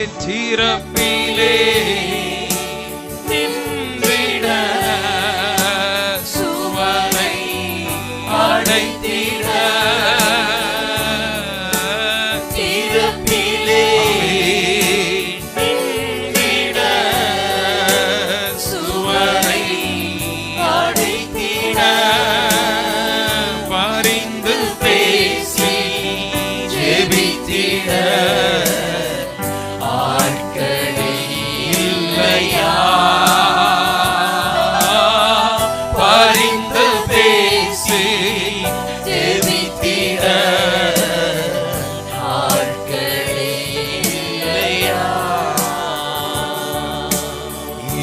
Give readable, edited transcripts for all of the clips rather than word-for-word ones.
திறப்பிலே நின்றிட சுவரை அடைத்திட திறப்பிலே நின்றிட சுவரை அடைத்திட பரிந்து பேசி ஜெபித்திட ஆட்களே இல்லையா? பரிந்து பேசி ஜெபித்திட ஆட்களே இல்லையா?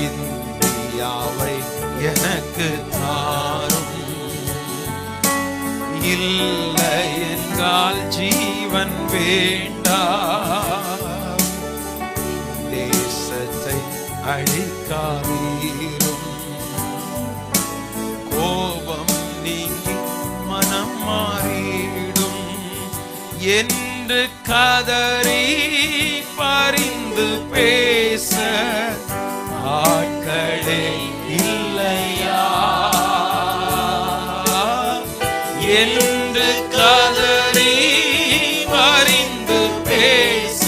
இந்தியாவை எனக்கு தாரும், இல்லை என்றால் ஜீவன் வேண்டாம். தேசத்தை அழிக்காதீரும், கோபம் நீங்கி மனம் மாறிடும் என்று கதறி பரிந்து பேச ஆட்களே இல்லையா? என்று கதறி பரிந்து பேச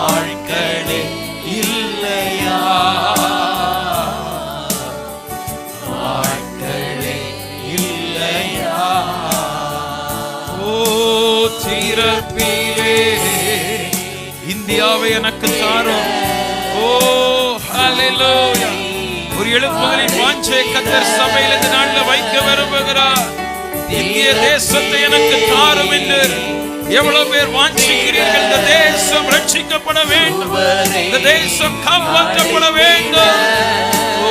ஆட்களே இல்லையா? ஆட்களே இல்லையா? ஓ திறப்பிலே இந்தியாவை எனக்கு தாரும். ஓ ஹல்லேலூயா. ஒரு எழுப்புதலின் வாஞ்சை கர்த்தர் சபையில் இந்த நாளில் வைக்க விரும்புகிறார். இந்திய தேசத்தை எனக்கு தாரும் என்று எவ்வளவு பேர் வாஞ்சிக்கிறீர்கள்? இந்த தேசம் ரட்சிக்கப்பட வேண்டும், இந்த தேசம் காப்பாற்றப்பட வேண்டும். ஓ